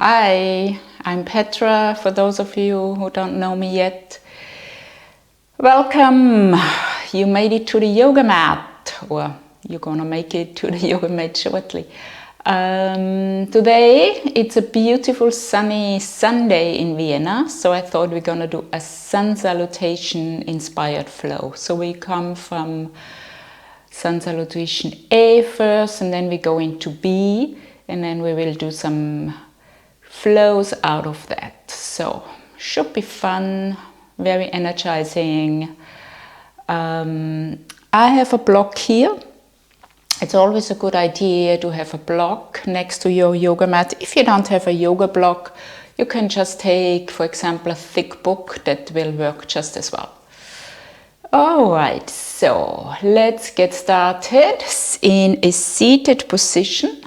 Hi, I'm Petra, for those of you who don't know me yet. Welcome! You made it to the yoga mat, or you're gonna make it to the yoga mat shortly. Today it's a beautiful sunny Sunday in Vienna, so I thought we're gonna do a sun salutation inspired flow. So we come from sun salutation A first, and then we go into B, and then we will do some flows out of that. So should be fun, very energizing. I have a block here. It's always a good idea to have a block next to your yoga mat. If you don't have a yoga block, you can just take, for example, a thick book. That will work just as well. Alright, so let's get started in a seated position.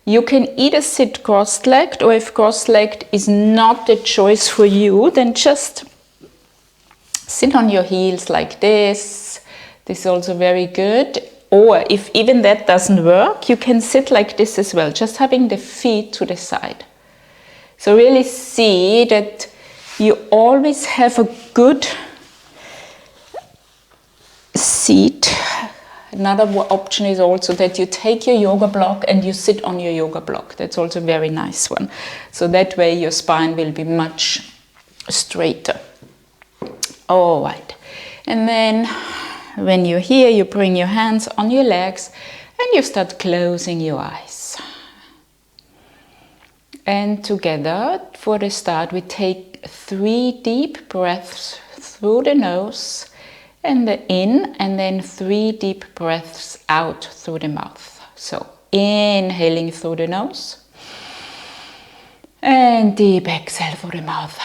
You can either sit cross-legged, or if cross-legged is not the choice for you, then just sit on your heels like this. This is also very good. Or if even that doesn't work, you can sit like this as well, just having the feet to the side. So really see that you always have a good seat. Another option is also that you take your yoga block and you sit on your yoga block. That's also a very nice one. So that way your spine will be much straighter. All right. And then when you're here, you bring your hands on your legs and you start closing your eyes. And together, for the start, we take 3 deep breaths through the nose and in, and then 3 deep breaths out through the mouth. So inhaling through the nose and deep exhale through the mouth.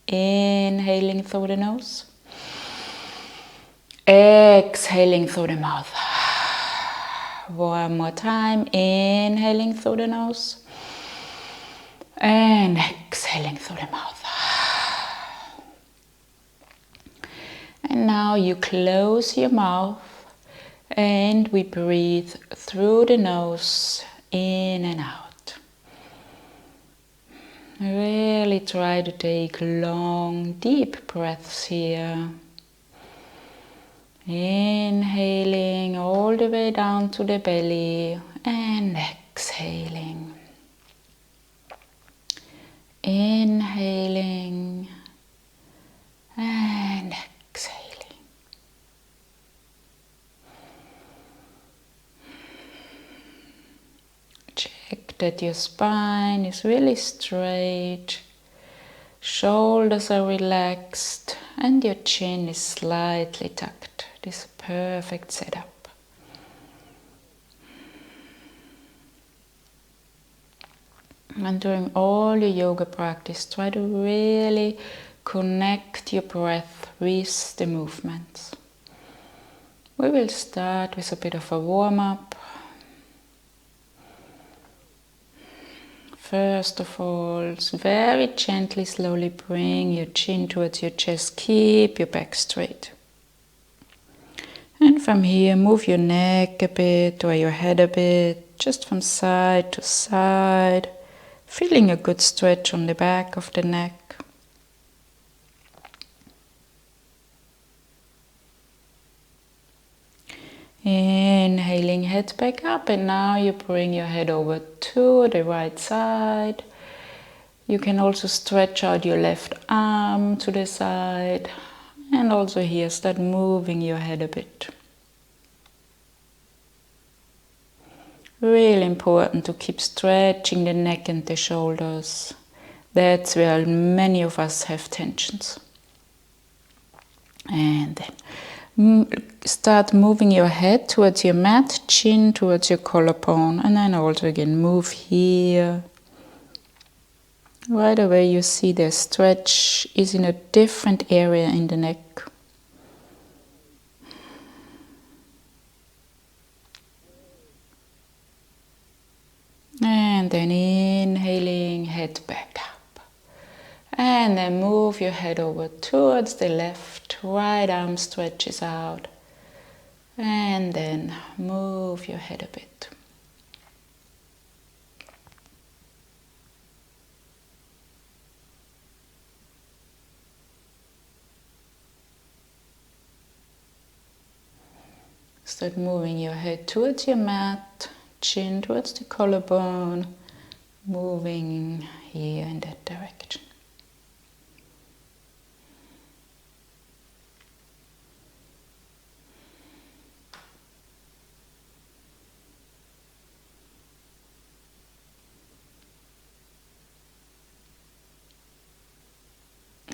Inhaling through the nose, exhaling through the mouth. One more time, inhaling through the nose and exhaling through the mouth. And now you close your mouth and we breathe through the nose, in and out. Really try to take long, deep breaths here. Inhaling all the way down to the belly and exhaling. Inhaling and exhaling. Check that your spine is really straight, shoulders are relaxed, and your chin is slightly tucked. This is a perfect setup. And during all your yoga practice, try to really connect your breath with the movements. We will start with a bit of a warm-up. First of all, very gently, slowly bring your chin towards your chest. Keep your back straight. And from here, move your neck a bit or your head a bit, just from side to side, feeling a good stretch on the back of the neck. Inhaling, head back up, and now you bring your head over to the right side. You can also stretch out your left arm to the side, and also here start moving your head a bit. Really important to keep stretching the neck and the shoulders. That's where many of us have tensions. And then start moving your head towards your mat, chin towards your collarbone, and then also again move here. Right away you see the stretch is in a different area in the neck. And then inhaling, head back up. And then move your head over towards the left, right arm stretches out. And then move your head a bit. Start moving your head towards your mat, chin towards the collarbone, moving here in that direction.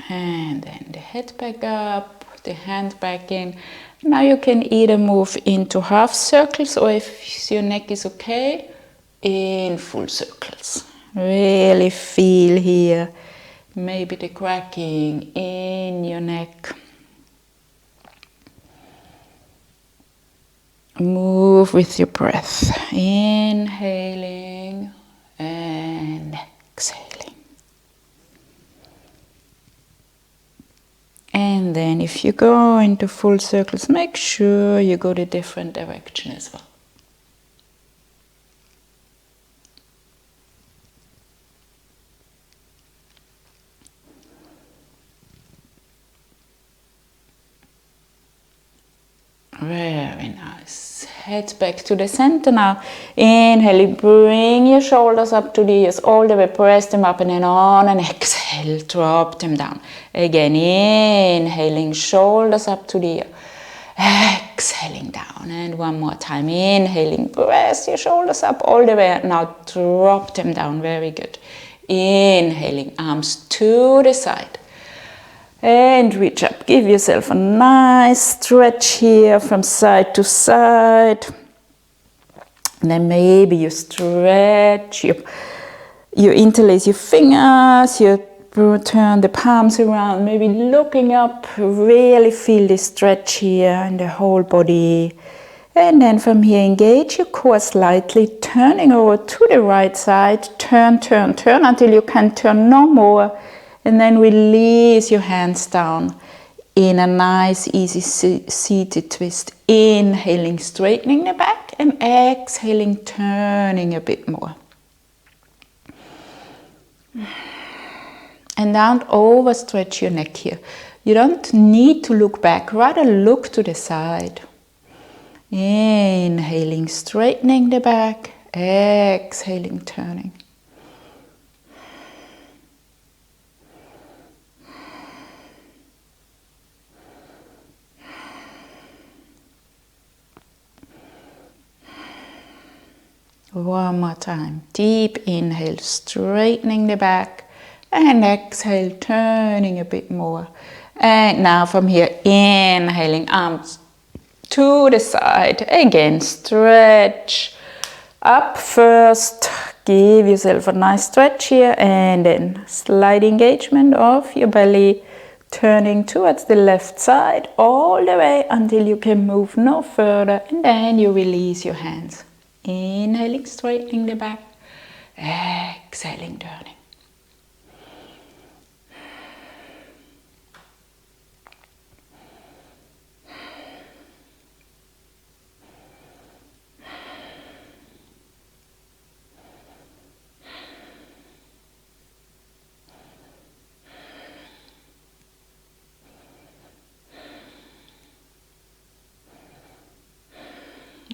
And then the head back up, the hand back in. Now you can either move into half circles, or if your neck is okay, in full circles. Really feel here, maybe the cracking in your neck. Move with your breath, inhaling and exhaling. And then if you go into full circles, make sure you go the different direction as well. Very nice. Head back to the center now. Inhale, bring your shoulders up to the ears, all the way, press them up and then on, and exhale, drop them down. Again, inhaling, shoulders up to the ear. Exhaling down, and one more time. Inhaling, press your shoulders up all the way. Now drop them down, very good. Inhaling, arms to the side. And reach up, give yourself a nice stretch here from side to side. And then maybe you stretch, you interlace your fingers, you turn the palms around, maybe looking up, really feel the stretch here in the whole body. And then from here, engage your core slightly, turning over to the right side, turn until you can turn no more. And then release your hands down in a nice, easy seated twist. Inhaling, straightening the back, and exhaling, turning a bit more. And don't overstretch your neck here. You don't need to look back, rather look to the side. Inhaling, straightening the back, exhaling, turning. One more time. Deep inhale, straightening the back, and exhale, turning a bit more. And now from here, inhaling, arms to the side. Again, stretch up first. Give yourself a nice stretch here, and then slight engagement of your belly, turning towards the left side all the way until you can move no further, and then you release your hands. Inhaling, straightening the back, exhaling, turning.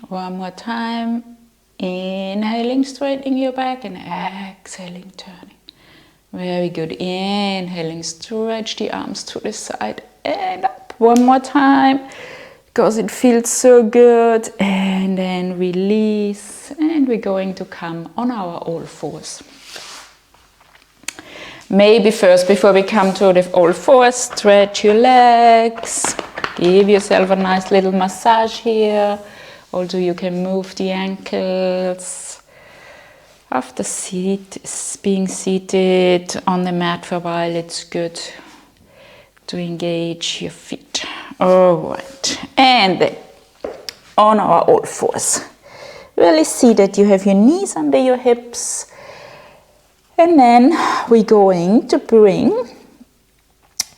One more time. Inhaling, straightening your back, and exhaling, turning. Very good. Inhaling, stretch the arms to the side and up. One more time, because it feels so good. And then release. And we're going to come on our all fours. Maybe first, before we come to the all fours, stretch your legs. Give yourself a nice little massage here. Also, you can move the ankles. After being seated on the mat for a while, it's good to engage your feet. All right, and then on our all fours. Really see that you have your knees under your hips. And then we're going to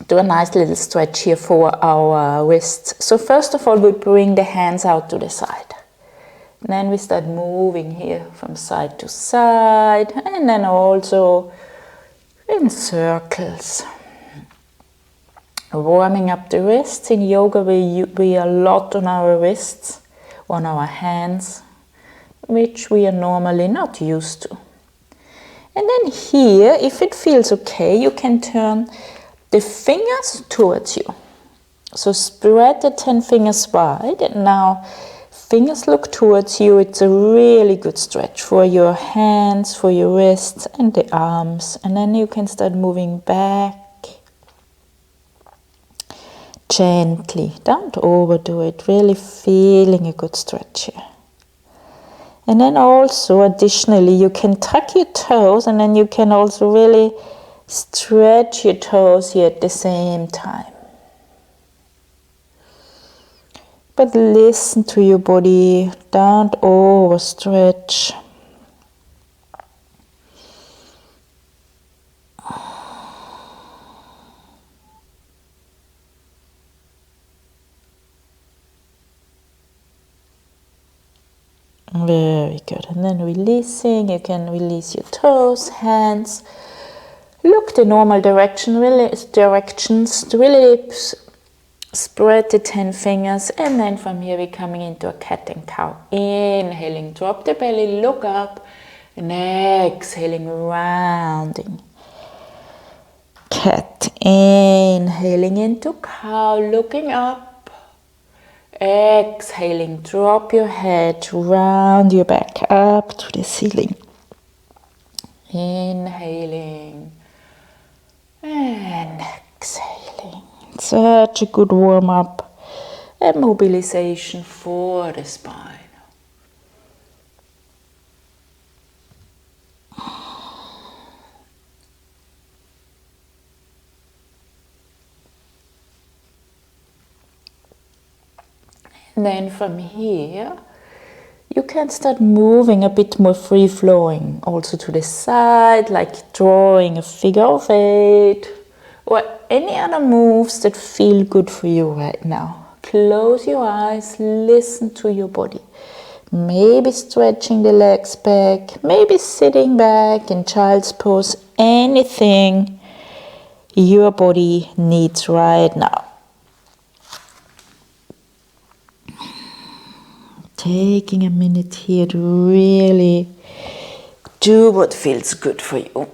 do a nice little stretch here for our wrists. So first of all, we bring the hands out to the side. And then we start moving here from side to side, and then also in circles. Warming up the wrists. In yoga we a lot on our wrists. on our hands, which we are normally not used to. And then here, if it feels okay, you can turn the fingers towards you. So spread the 10 fingers wide, and now fingers look towards you. It's a really good stretch for your hands, for your wrists and the arms. And then you can start moving back gently. Don't overdo it, really feeling a good stretch here. And then also additionally you can tuck your toes, and then you can also really stretch your toes here at the same time. But listen to your body, don't overstretch. Very good. And then releasing, you can release your toes, hands. Look the normal direction, really spread the 10 fingers, and then from here we're coming into a cat and cow. Inhaling, drop the belly, look up, and exhaling, rounding. Cat, inhaling into cow, looking up. Exhaling, drop your head, round your back up to the ceiling. Inhaling and exhaling. Such a good warm-up and mobilization for the spine. And then from here, you can start moving a bit more free-flowing, also to the side, like drawing a figure of 8, or any other moves that feel good for you right now. Close your eyes, listen to your body. Maybe stretching the legs back, maybe sitting back in child's pose, anything your body needs right now. Taking a minute here to really do what feels good for you.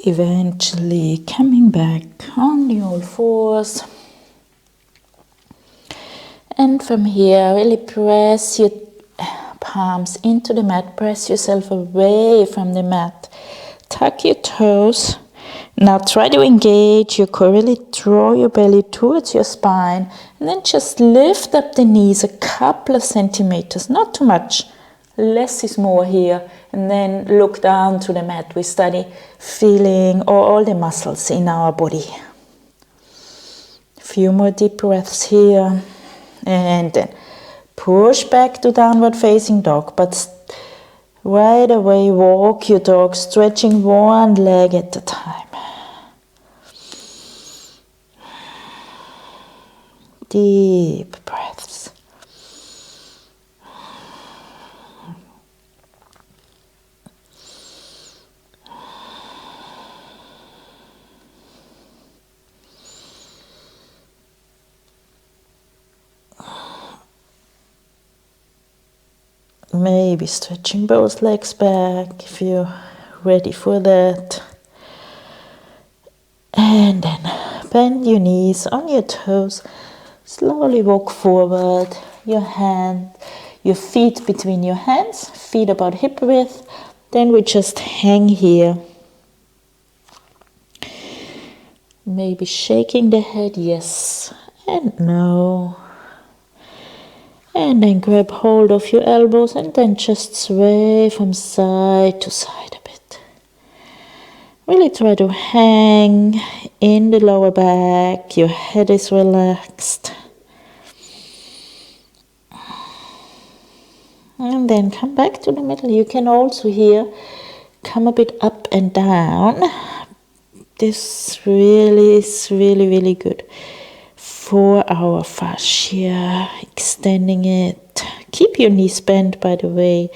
Eventually coming back on the all fours, and from here really press your palms into the mat, press yourself away from the mat, tuck your toes. Now try to engage your core, really draw your belly towards your spine, and then just lift up the knees a couple of centimeters, not too much. Less is more here, and then look down to the mat. We study feeling all the muscles in our body. A few more deep breaths here, and then push back to downward facing dog, but right away walk your dog, stretching one leg at a time. Deep breaths. Maybe stretching both legs back if you're ready for that. And then bend your knees on your toes. Slowly walk forward. Your feet between your hands, feet about hip width. Then we just hang here Maybe shaking the head, yes and no. And then grab hold of your elbows and then just sway from side to side a bit. Really try to hang in the lower back, your head is relaxed. And then come back to the middle. You can also here come a bit up and down. This really is really good for our fascia, extending it. Keep your knees bent, by the way.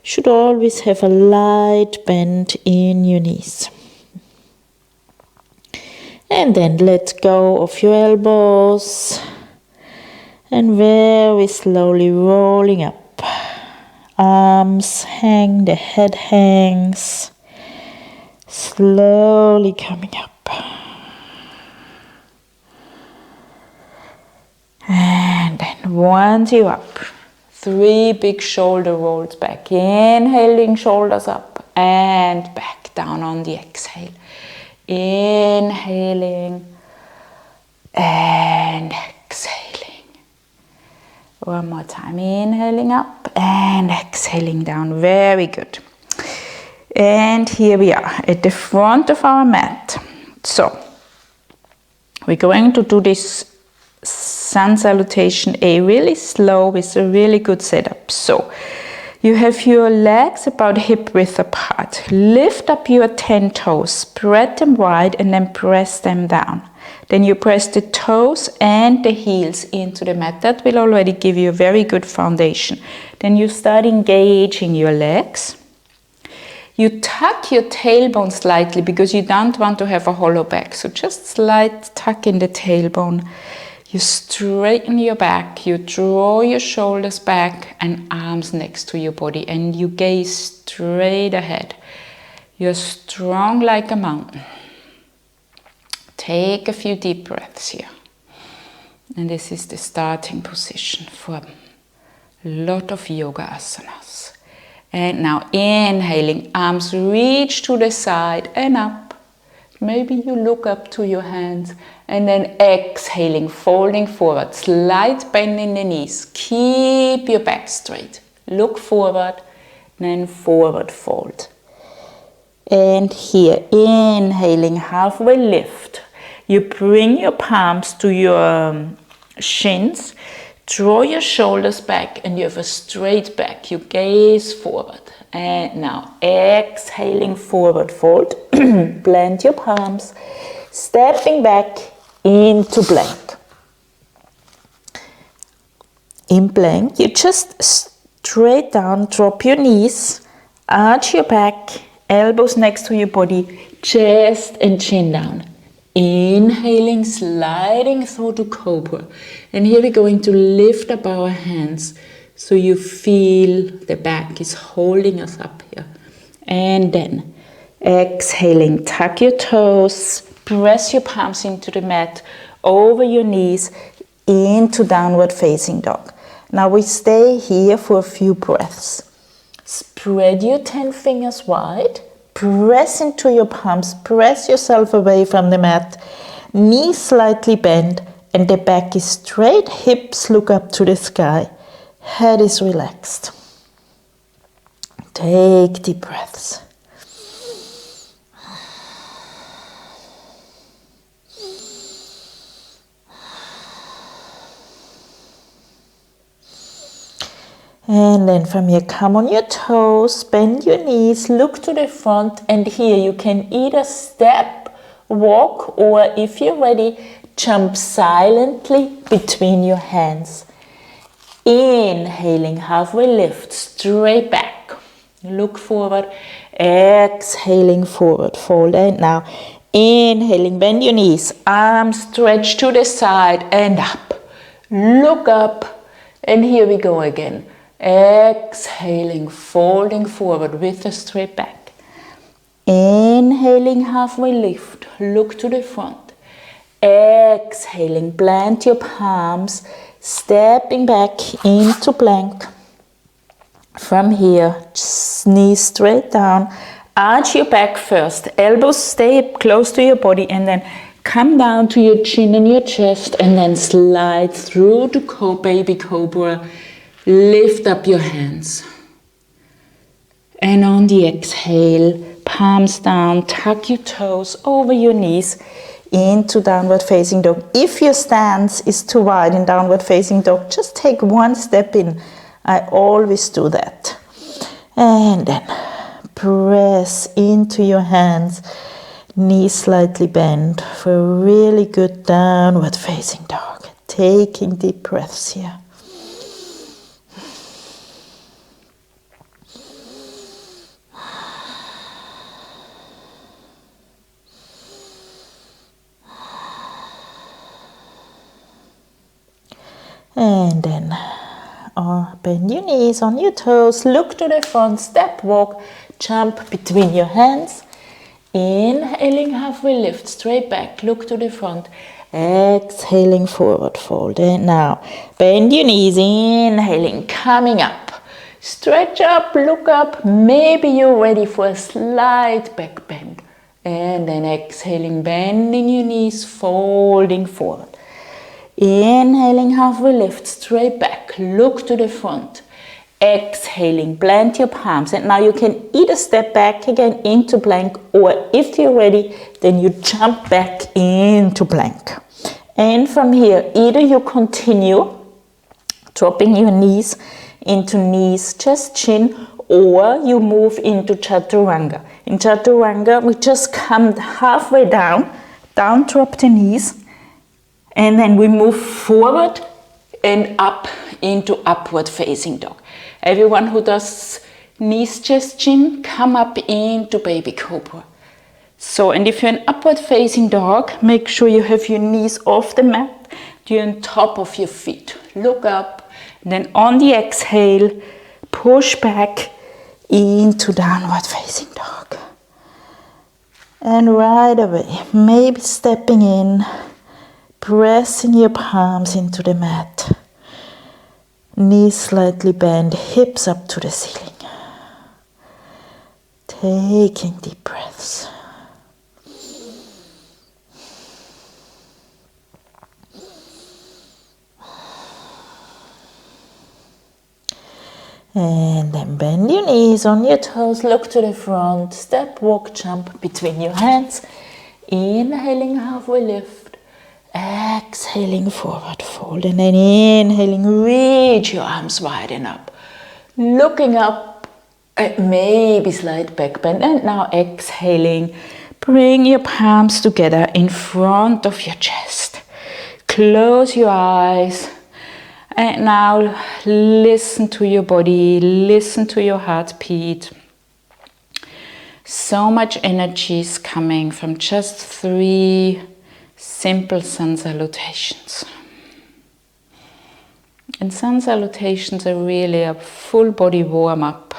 Should always have a light bend in your knees. And then let go of your elbows and very slowly rolling up. Arms hang, the head hangs, slowly coming up. And then once you're up, 3 big shoulder rolls back. Inhaling, shoulders up and back down on the exhale. Inhaling and exhaling. One more time, inhaling up and exhaling down. Very good. And here we are at the front of our mat. So we're going to do this sun salutation really slow with a really good setup. So you have your legs about hip width apart. Lift up your 10 toes, spread them wide and then press them down. Then you press the toes and the heels into the mat. That will already give you a very good foundation. Then you start engaging your legs. You tuck your tailbone slightly because you don't want to have a hollow back. So just slight tuck in the tailbone. You straighten your back. You draw your shoulders back and arms next to your body. And you gaze straight ahead. You're strong like a mountain. Take a few deep breaths here. And this is the starting position for a lot of yoga asanas. And now inhaling, arms reach to the side and up. Maybe you look up to your hands. And then exhaling, folding forward, slight bend in the knees. Keep your back straight. Look forward, then forward fold. And here, inhaling, halfway lift. You bring your palms to your shins, draw your shoulders back and you have a straight back. You gaze forward. And now exhaling, forward fold. Plant your palms, stepping back into plank. In plank, you just straight down, drop your knees, arch your back, elbows next to your body, chest and chin down. Inhaling, sliding through to cobra. And here we're going to lift up our hands so you feel the back is holding us up here. And then exhaling, tuck your toes, press your palms into the mat, over your knees, into downward facing dog. Now we stay here for a few breaths. Spread your 10 fingers wide. Press into your palms, press yourself away from the mat, knees slightly bent and the back is straight, hips look up to the sky, head is relaxed. Take deep breaths. And then from here, come on your toes, bend your knees, look to the front, and here you can either step, walk, or if you're ready, jump silently between your hands. Inhaling, halfway lift, straight back. Look forward, exhaling, forward fold. And now, inhaling, bend your knees, arms stretch to the side and up. Look up, and here we go again. Exhaling, folding forward with a straight back. Inhaling, halfway lift, look to the front. Exhaling, plant your palms, stepping back into plank. From here, knees straight down, arch your back first, elbows stay close to your body and then Come down to your chin and your chest and then slide through to baby cobra. Lift up your hands. And on the exhale, palms down, tuck your toes over your knees into downward facing dog. If your stance is too wide in downward facing dog, just take one step in. I always do that. And then press into your hands, knees slightly bent for a really good downward facing dog. Taking deep breaths here. And then bend your knees on your toes, look to the front, step, walk, jump between your hands. Inhaling, halfway lift, straight back, look to the front. Exhaling, forward fold. And now bend your knees, inhaling, coming up. Stretch up, look up. Maybe you're ready for a slight back bend. And then exhaling, bending your knees, folding forward. Inhaling, halfway lift, straight back, look to the front. Exhaling, plant your palms. And now you can either step back again into plank, or if you're ready, then you jump back into plank. And from here, either you continue dropping your knees into knees, chest, chin, or you move into chaturanga. In chaturanga, we just come halfway down, drop the knees, and then we move forward and up into upward facing dog. Everyone who does knees, chest, chin, come up into baby cobra. So, and if you're an upward facing dog, make sure you have your knees off the mat, you're on top of your feet. Look up, and then on the exhale, push back into downward facing dog. And right away, maybe stepping in, pressing your palms into the mat. Knees slightly bent, hips up to the ceiling. Taking deep breaths. And then bend your knees on your toes, look to the front, step, walk, jump between your hands. Inhaling, halfway lift. Exhaling, forward fold, and then inhaling, reach your arms widen up, looking up at maybe slight back bend, and now exhaling, bring your palms together in front of your chest, close your eyes, and now listen to your body, listen to your heartbeat. So much energy is coming from just 3 simple sun salutations. And sun salutations are really a full body warm up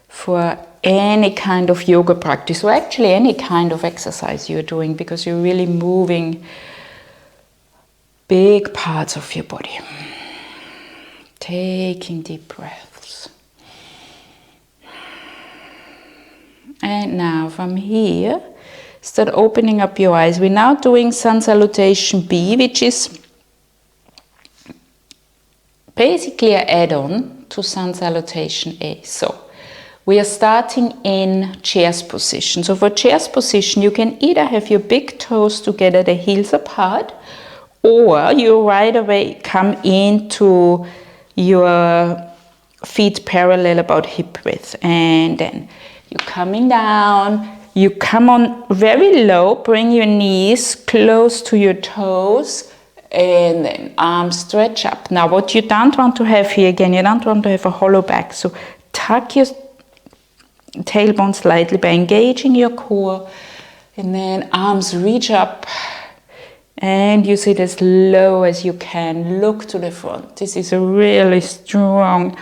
for any kind of yoga practice, or actually any kind of exercise you're doing, because you're really moving big parts of your body. Taking deep breaths. And now from here, start opening up your eyes. We're now doing Sun Salutation B, which is basically an add-on to Sun Salutation A. So we are starting in chair's position. So for chair's position, you can either have your big toes together, the heels apart, or you right away come into your feet parallel about hip width. And then you're coming down. You come on very low, bring your knees close to your toes, and then arms stretch up. Now what you don't want to have here, again, you don't want to have a hollow back, so tuck your tailbone slightly by engaging your core, and then arms reach up, and you sit as low as you can, look to the front. This is a really strong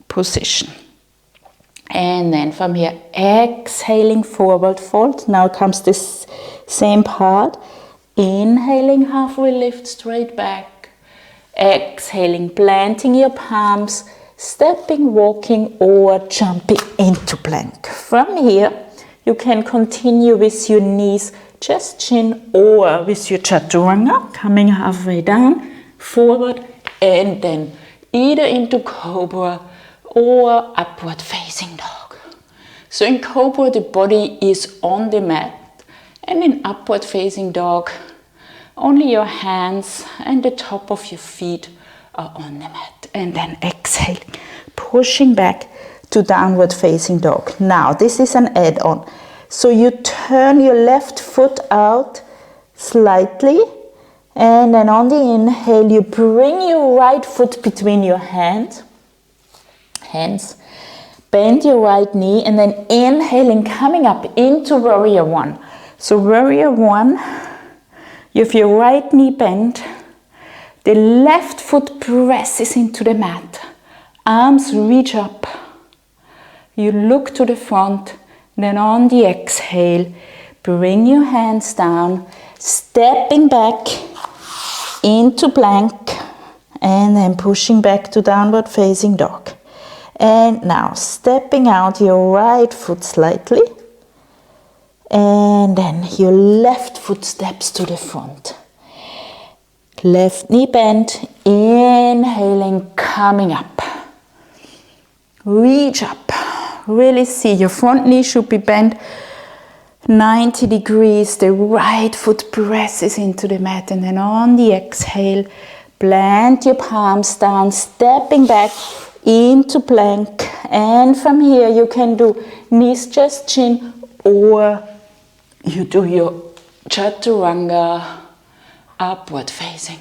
position. And then from here, exhaling, forward fold. Now comes this same part. Inhaling, halfway lift, straight back. Exhaling, planting your palms, stepping, walking, or jumping into plank. From here, You can continue with your knees, chest, chin, or with your chaturanga, coming halfway down, forward, and then either into cobra or upward facing dog. So in cobra, the body is on the mat, and in upward facing dog, only your hands and the top of your feet are on the mat. And then exhale, pushing back to downward facing dog. Now, this is an add-on. So you turn your left foot out slightly, and then on the inhale, you bring your right foot between your hands, bend your right knee, and then inhaling, coming up into warrior one. So warrior one, you have your right knee bent, the left foot presses into the mat, arms reach up, you look to the front, then on the exhale, bring your hands down, stepping back into plank, and then pushing back to downward facing dog. And now stepping out your right foot slightly, and then your left foot steps to the front. Left knee bent, inhaling, coming up. Reach up. Really see your front knee should be bent 90 degrees. The right foot presses into the mat, and then on the exhale, plant your palms down, stepping back into plank. And from here you can do knees, chest, chin, or you do your chaturanga upward facing.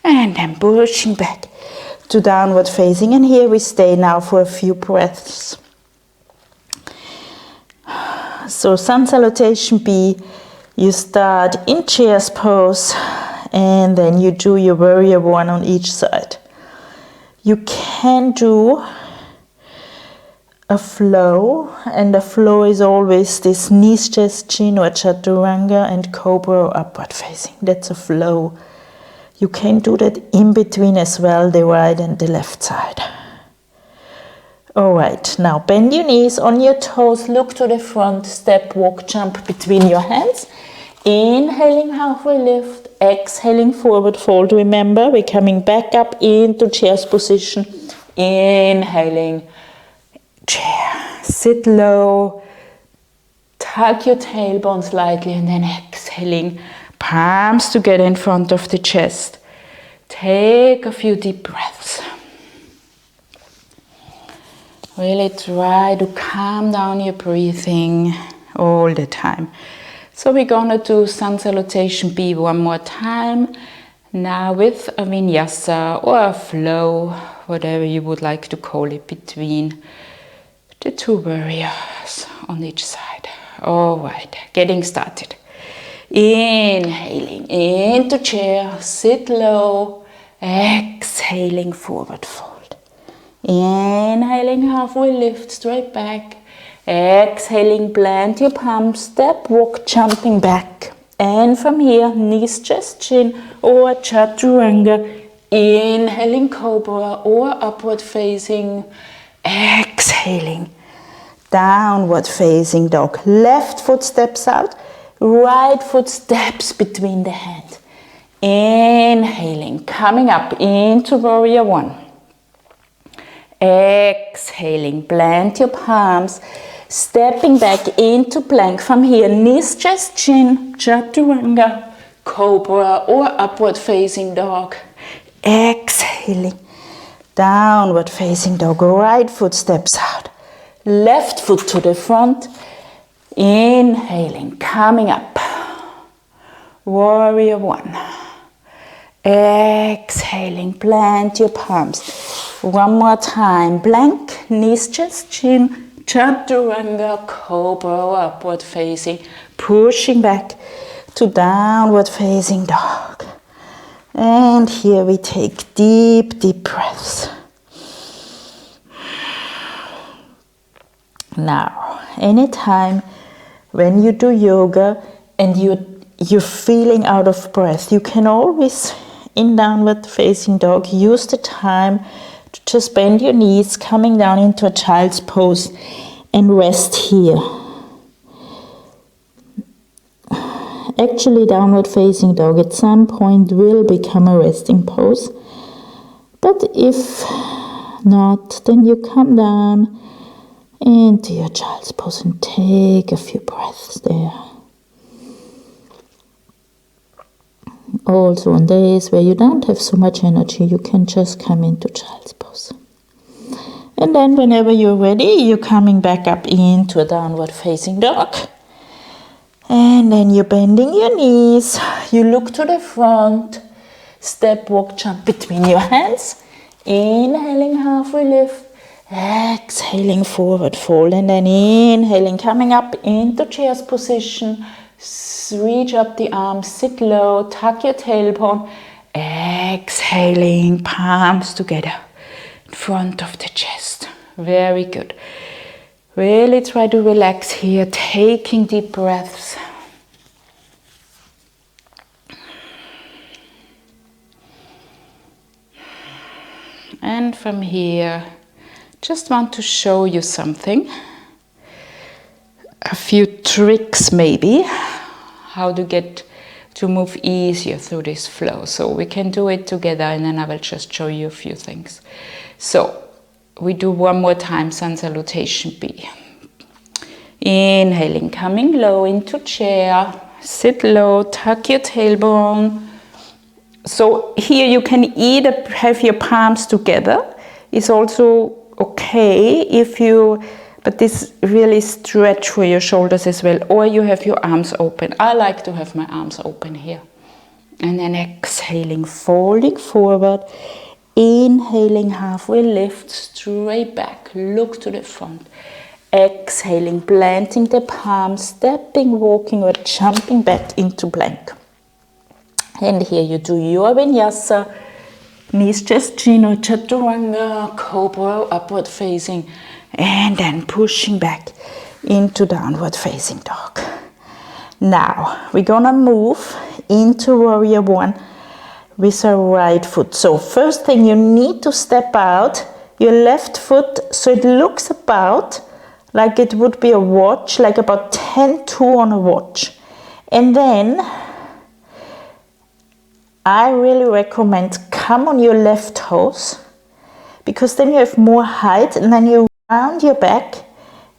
And then pushing back to downward facing. And here we stay now for a few breaths. So sun salutation B, you start in chairs pose, and then you do your warrior one on each side. You can do a flow, and the flow is always this knees, chest, chin, or chaturanga and cobra or upward facing. That's a flow. You can do that in between as well, the right and the left side. Alright, now bend your knees on your toes, look to the front, step, walk, jump between your hands. Inhaling, halfway lift, exhaling, forward fold. Remember, we're coming back up into chairs position. Inhaling, chair, sit low, tuck your tailbone slightly, and then exhaling, palms together in front of the chest. Take a few deep breaths. Really try to calm down your breathing all the time. So we're gonna do sun salutation B one more time. Now with a vinyasa or a flow, whatever you would like to call it, between the two warriors on each side. Alright, getting started. Inhaling into chair, sit low, exhaling, forward fold. Inhaling, halfway lift, straight back. Exhaling, plant your palms, step, walk, jumping back. And from here, knees, chest, chin, or chaturanga. Inhaling, cobra or upward facing. Exhaling, downward facing dog. Left foot steps out, right foot steps between the hands. Inhaling, coming up into warrior one. Exhaling, plant your palms, stepping back into plank. From here, knees, chest, chin, chaturanga, cobra or upward facing dog. Exhaling, downward facing dog. Right foot steps out, left foot to the front. Inhaling, coming up, warrior one. Exhaling, plant your palms. One more time, plank, knees, chest, chin, chaturanga, cobra or upward facing, pushing back to downward facing dog. And here we take deep, deep breaths. Now, anytime when you do yoga and you're feeling out of breath, you can always, in downward facing dog, use the time to just bend your knees, coming down into a child's pose and rest here. Actually, downward facing dog at some point will become a resting pose. But if not, then you come down into your child's pose and take a few breaths there. Also on days where you don't have so much energy, you can just come into child's pose. And then whenever you're ready, you're coming back up into a downward facing dog. And then you're bending your knees. You look to the front. Step, walk, jump between your hands. Inhaling, halfway lift. Exhaling, forward fold. And then inhaling, coming up into child's position. Reach up the arms, sit low, tuck your tailbone. Exhaling, palms together in front of the chest. Very good. Really try to relax here, taking deep breaths. And from here, just want to show you something. A few tricks maybe, how to get to move easier through this flow. So we can do it together and then I will just show you a few things. So we do one more time Sun Salutation B. Inhaling, coming low into chair, sit low, tuck your tailbone. So here you can either have your palms together. It's also okay if you, but this really stretch for your shoulders as well, or you have your arms open. I like to have my arms open here. And then exhaling, folding forward, inhaling, halfway lift, straight back, look to the front. Exhaling, planting the palms, stepping, walking or jumping back into plank. And here you do your vinyasa, knees, chest, chin or chaturanga, cobra, upward facing, and then pushing back into downward facing dog. Now we're gonna move into warrior one with our right foot. So first thing, you need to step out your left foot so it looks about like it would be a watch, like about 10-2 on a watch. And then I really recommend come on your left toes, because then you have more height, and then you round your back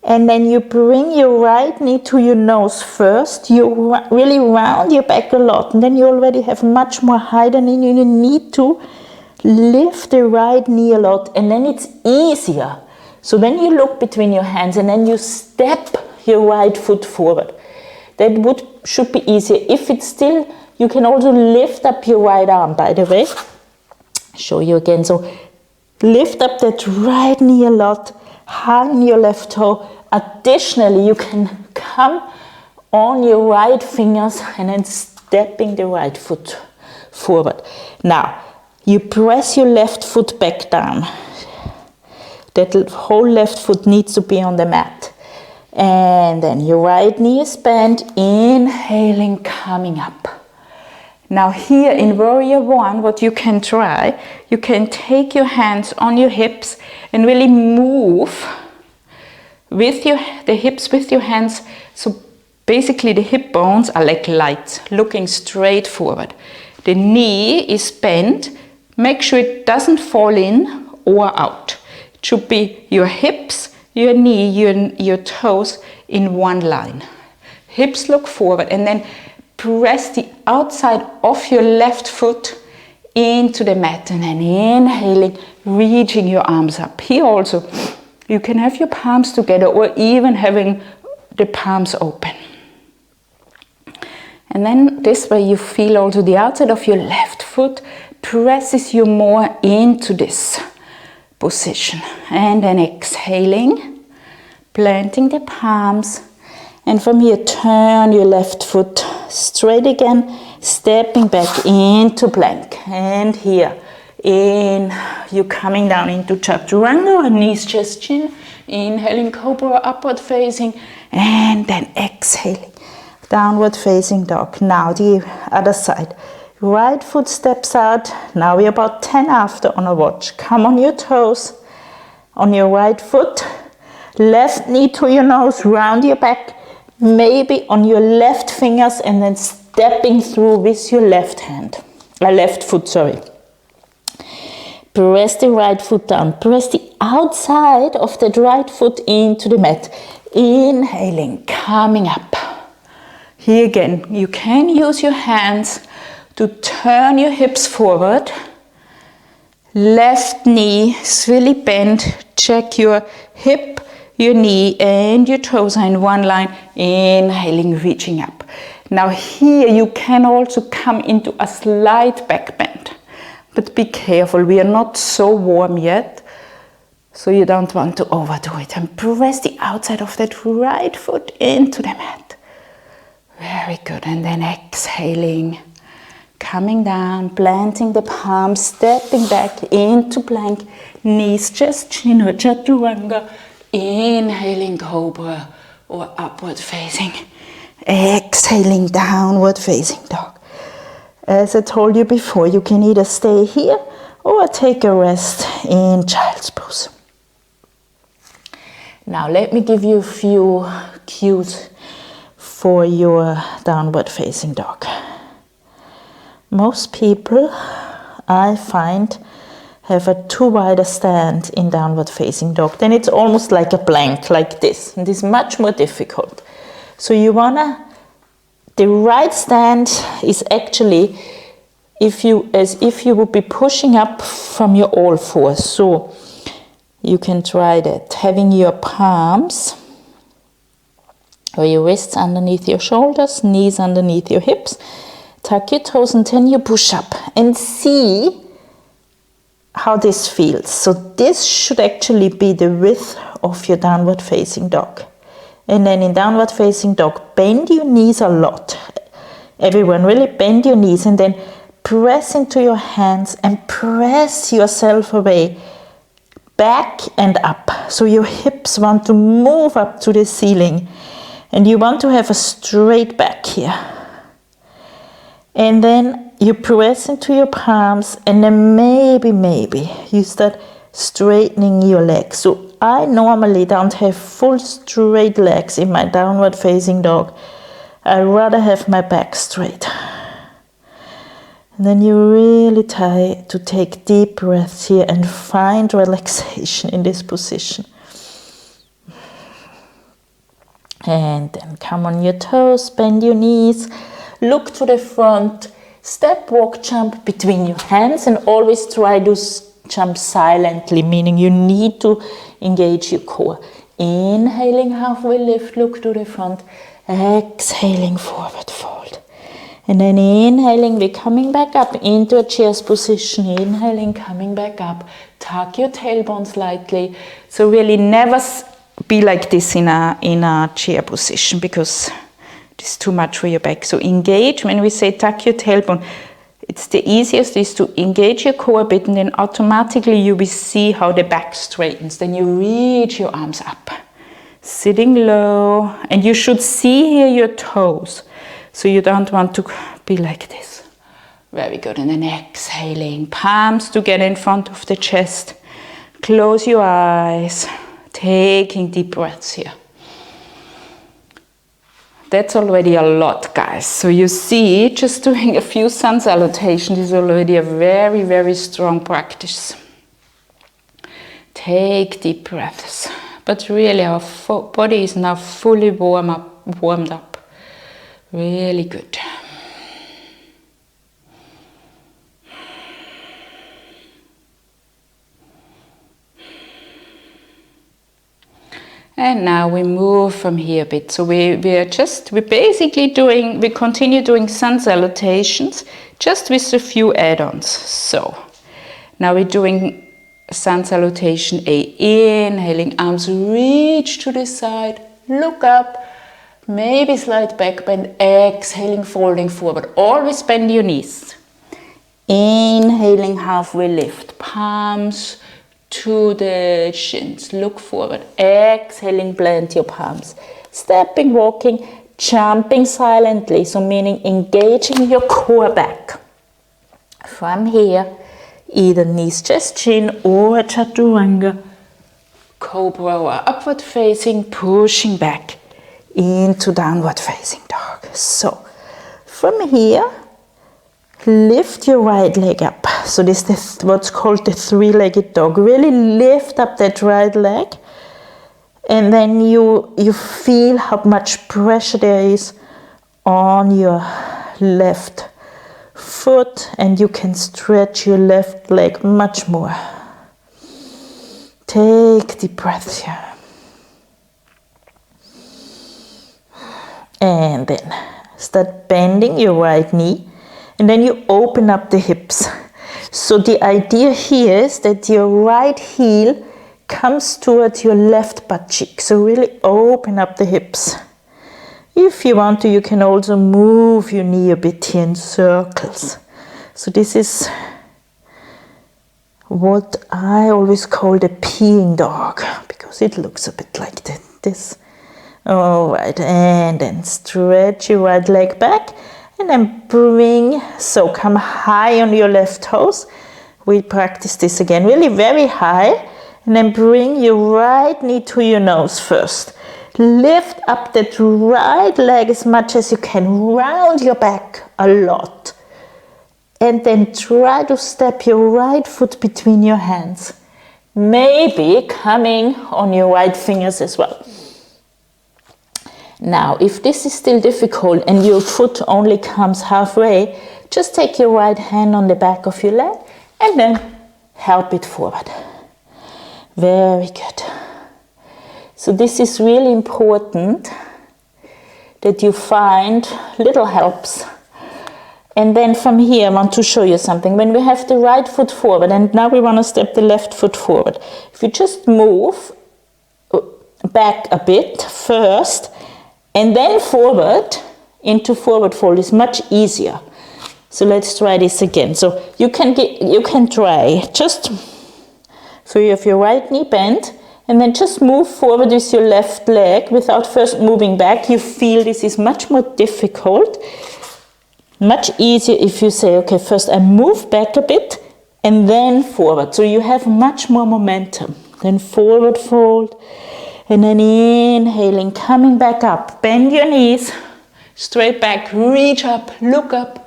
and then you bring your right knee to your nose first. You really round your back a lot, and then you already have much more height, and then you need to lift the right knee a lot, and then it's easier. So then you look between your hands and then you step your right foot forward. That should be easier. If it's still, you can also lift up your right arm, by the way. Show you again. So lift up that right knee a lot, hang your left toe. Additionally, you can come on your right fingers and then stepping the right foot forward. Now, you press your left foot back down. That whole left foot needs to be on the mat. And then your right knee is bent, inhaling, coming up. Now here in warrior one, what you can try, you can take your hands on your hips and really move with the hips with your hands. So basically the hip bones are like lights, looking straight forward. The knee is bent. Make sure it doesn't fall in or out. It should be your hips, your knee, your toes in one line. Hips look forward, and then press the outside of your left foot into the mat, and then inhaling, reaching your arms up. Here also, you can have your palms together or even having the palms open. And then this way you feel also the outside of your left foot presses you more into this position. And then exhaling, planting the palms, and from here turn your left foot straight again, stepping back into plank. And here in, you're coming down into chaturanga, knees, chest, chin, inhaling cobra, upward facing, and then exhaling, downward facing dog. Now the other side. Right foot steps out. Now we're about 10 after on a watch. Come on your toes, on your right foot. Left knee to your nose, round your back. Maybe on your left fingers, and then stepping through with your left foot, sorry. Press the right foot down. Press the outside of that right foot into the mat. Inhaling, coming up. Here again, you can use your hands to turn your hips forward. Left knee is really bent. Check your hip, your knee and your toes are in one line. Inhaling, reaching up. Now here you can also come into a slight back bend. But be careful, we are not so warm yet, so you don't want to overdo it. And press the outside of that right foot into the mat. Very good. And then exhaling, coming down, planting the palms, stepping back into plank, knees, chest, chin or chaturanga. Inhaling, cobra or upward facing. Exhaling, downward facing dog. As I told you before, you can either stay here or take a rest in child's pose. Now let me give you a few cues for your downward facing dog. Most people, I find, have a too wide a stand in downward facing dog. Then it's almost like a plank, like this. And it's much more difficult. So you wanna, the right stand is actually as if you would be pushing up from your all fours. So you can try that. Having your palms or your wrists underneath your shoulders, knees underneath your hips. Tuck your toes and then you push up and see how this feels. So this should actually be the width of your downward facing dog. And then in downward facing dog, bend your knees a lot. Everyone, really bend your knees and then press into your hands and press yourself away, back and up. So your hips want to move up to the ceiling and you want to have a straight back here. And then you press into your palms and then maybe you start straightening your legs. So I normally don't have full straight legs in my downward facing dog. I rather have my back straight. And then you really try to take deep breaths here and find relaxation in this position. And then come on your toes, bend your knees, look to the front, step, walk, jump between your hands and always try to jump silently, meaning you need to engage your core. Inhaling, halfway lift, look to the front. Exhaling, forward fold. And then inhaling, we're coming back up into a chair's position. Inhaling, coming back up. Tuck your tailbone slightly. So really never be like this in a chair position because it's too much for your back. So engage, when we say tuck your tailbone, it's the easiest is to engage your core a bit and then automatically you will see how the back straightens. Then you reach your arms up. Sitting low, and you should see here your toes. So you don't want to be like this. Very good. And then exhaling, palms together in front of the chest. Close your eyes, taking deep breaths here. That's already a lot, guys. So you see, just doing a few sun salutations is already a very, very strong practice. Take deep breaths. But really our body is now fully warmed up. Really good. And now we move from here a bit. So we continue doing sun salutations just with a few add-ons. So now we're doing sun salutation A. Inhaling, arms reach to the side, look up, maybe slight back bend, exhaling, folding forward. Always bend your knees. Inhaling, halfway lift, palms to the shins, look forward. Exhaling, plant your palms. Stepping, walking, jumping silently, so meaning engaging your core back. From here, either knees, chest, chin or a chaturanga, cobra or upward facing, pushing back into downward facing dog. So from here, lift your right leg up. So this is what's called the three-legged dog. Really lift up that right leg. And then you feel how much pressure there is on your left foot, and you can stretch your left leg much more. Take deep breaths here. And then start bending your right knee, and then you open up the hips. So the idea here is that your right heel comes towards your left butt cheek. So really open up the hips. If you want to, you can also move your knee a bit here in circles. So this is what I always call the peeing dog, because it looks a bit like this. Alright, and then stretch your right leg back, and then bring, so come high on your left toes. We practice this again, really very high. And then bring your right knee to your nose first. Lift up that right leg as much as you can. Round your back a lot. And then try to step your right foot between your hands. Maybe coming on your right fingers as well. Now, if this is still difficult and your foot only comes halfway, just take your right hand on the back of your leg and then help it forward. Very good. So this is really important that you find little helps. And then from here I want to show you something. When we have the right foot forward, and now we want to step the left foot forward. If you just move back a bit first and then forward into forward fold is much easier. So let's try this again. So you can try just, so you have your right knee bent, and then just move forward with your left leg without first moving back. You feel this is much more difficult. Much easier if you say, okay, first I move back a bit and then forward. So you have much more momentum. Then forward fold, and then inhaling, coming back up. Bend your knees, straight back, reach up, look up.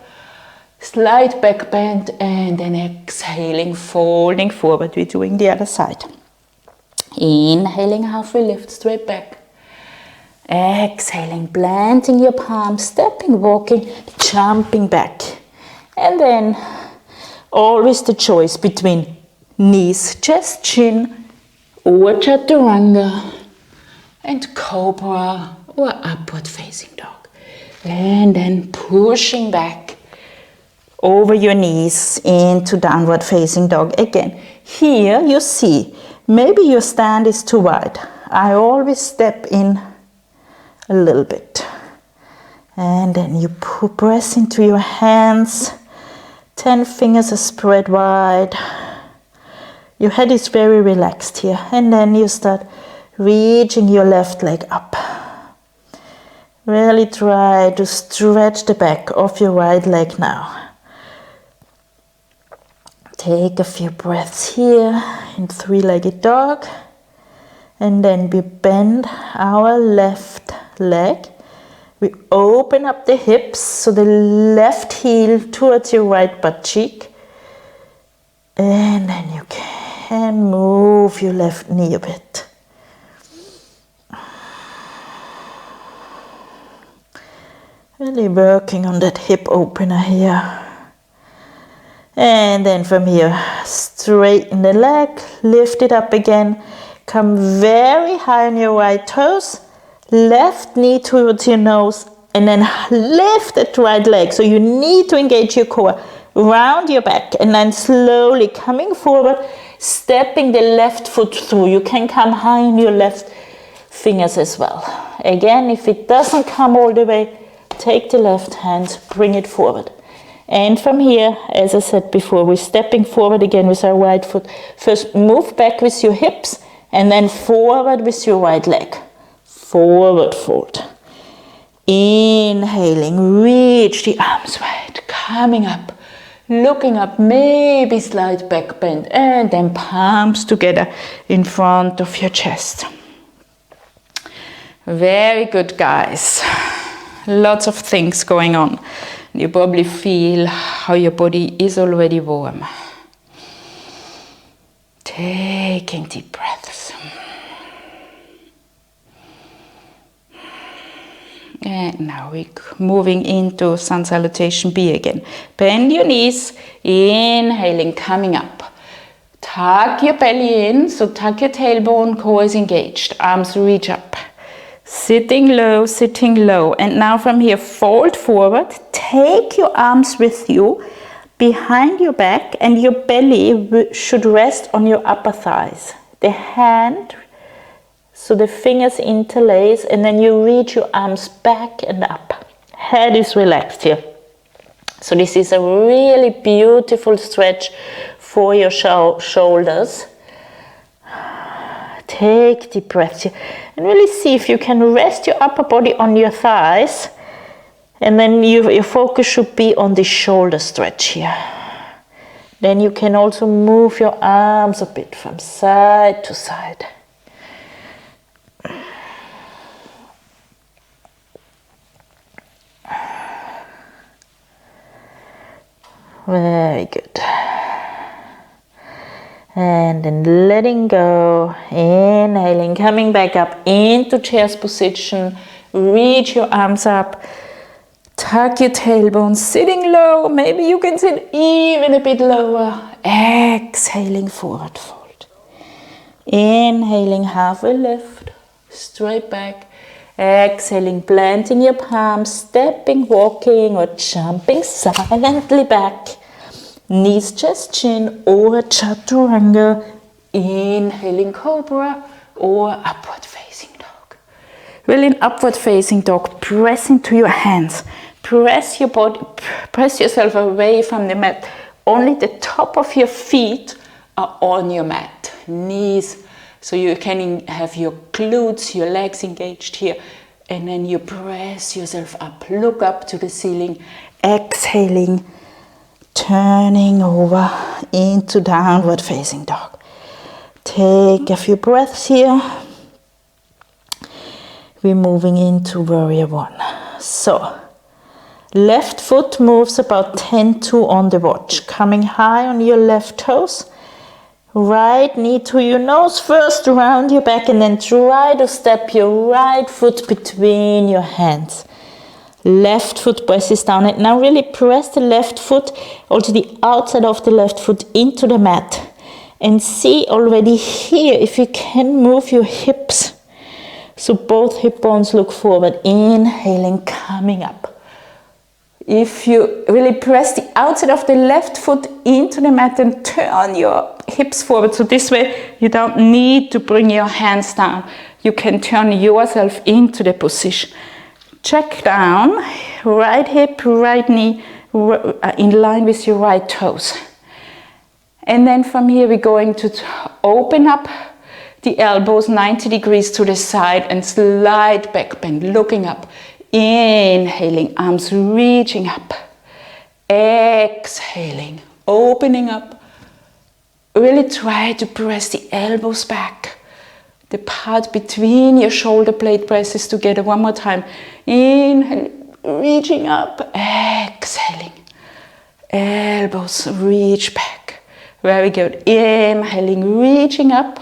Slight back bend, and then exhaling, folding forward. We're doing the other side. Inhaling, halfway lift, straight back. Exhaling, planting your palms, stepping, walking, jumping back. And then always the choice between knees, chest, chin, or chaturanga, and cobra or upward facing dog. And then pushing back over your knees into downward facing dog again. Here you see, maybe your stand is too wide. I always step in a little bit. And then you press into your hands. 10 fingers are spread wide. Your head is very relaxed here. And then you start reaching your left leg up. Really try to stretch the back of your right leg now. Take a few breaths here in three-legged dog, and then we bend our left leg. We open up the hips, so the left heel towards your right butt cheek, and then you can move your left knee a bit. Really working on that hip opener here. And then from here, straighten the leg, lift it up again, come very high on your right toes, left knee towards your nose, and then lift that right leg. So you need to engage your core, round your back, and then slowly coming forward, stepping the left foot through. You can come high on your left fingers as well. Again, if it doesn't come all the way, take the left hand, bring it forward. And from here, as I said before, we're stepping forward again with our right foot. First, move back with your hips, and then forward with your right leg. Forward fold. Inhaling, reach the arms wide, coming up, looking up, maybe slight back bend, and then palms together in front of your chest. Very good, guys. Lots of things going on. You probably feel how your body is already warm. Taking deep breaths. And now we're moving into Sun Salutation B again. Bend your knees, inhaling, coming up. Tuck your belly in, so tuck your tailbone, core is engaged. Arms reach up. Sitting low. And now from here, fold forward. Take your arms with you behind your back, and your belly should rest on your upper thighs. The hand, so the fingers interlace, and then you reach your arms back and up. Head is relaxed here. So this is a really beautiful stretch for your shoulders. Take deep breaths here. And really see if you can rest your upper body on your thighs. And then your focus should be on the shoulder stretch here. Then you can also move your arms a bit from side to side. Very good. And then letting go, inhaling, coming back up into chairs position, reach your arms up, tuck your tailbone, sitting low, maybe you can sit even a bit lower, exhaling, forward fold. Inhaling, halfway lift, straight back, exhaling, planting your palms, stepping, walking or jumping silently back. Knees, chest, chin, or chaturanga. Inhaling, cobra or upward facing dog. Well, in upward facing dog, press into your hands. Press your body, press yourself away from the mat. Only the top of your feet are on your mat. Knees, so you can have your glutes, your legs engaged here. And then you press yourself up. Look up to the ceiling. Exhaling. Turning over into downward facing dog. Take a few breaths here. We're moving into warrior one. So, left foot moves about 10-2 on the watch. Coming high on your left toes. Right knee to your nose first, around your back, and then try to step your right foot between your hands. Left foot presses down, and now really press the left foot, also the outside of the left foot, into the mat. And see already here if you can move your hips. So both hip bones look forward, inhaling, coming up. If you really press the outside of the left foot into the mat and turn your hips forward, so this way you don't need to bring your hands down. You can turn yourself into the position. Check down, right hip, right knee, in line with your right toes. And then from here we're going to open up the elbows 90 degrees to the side and slide back bend, looking up. Inhaling, arms reaching up. Exhaling, opening up. Really try to press the elbows back. The part between your shoulder blade presses together. One more time. Inhale, reaching up, exhaling. Elbows reach back. Very good. Inhaling, reaching up.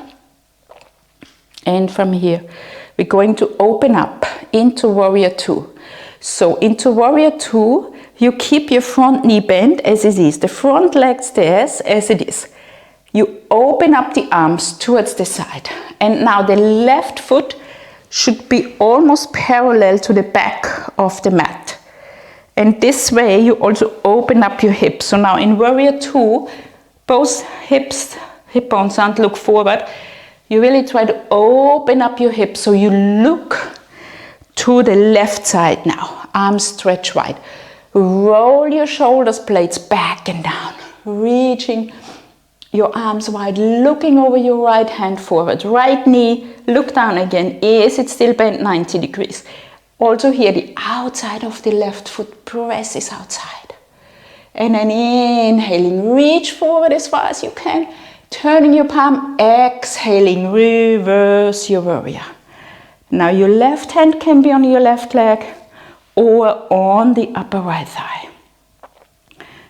And from here, we're going to open up into warrior two. So into warrior two, you keep your front knee bent as it is. The front leg stays as it is. You open up the arms towards the side. And now the left foot should be almost parallel to the back of the mat. And this way you also open up your hips. So now in warrior two, both hip bones don't look forward. You really try to open up your hips so you look to the left side now. Arms stretch wide. Roll your shoulders blades back and down. Reaching your arms wide, looking over your right hand forward. Right knee, look down again. Is it still bent 90 degrees? Also here, the outside of the left foot presses outside. And then inhaling, reach forward as far as you can. Turning your palm, exhaling, reverse your warrior. Now your left hand can be on your left leg or on the upper right thigh.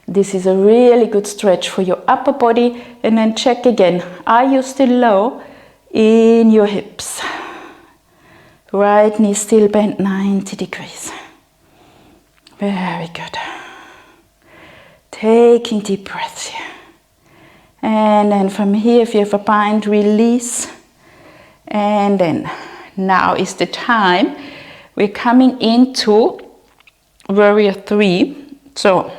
This is a really good stretch for your upper body. And then check again. Are you still low in your hips? Right knee still bent 90 degrees. Very good. Taking deep breaths here. And then from here, if you have a bind, release. And then now is the time. We're coming into Warrior 3. So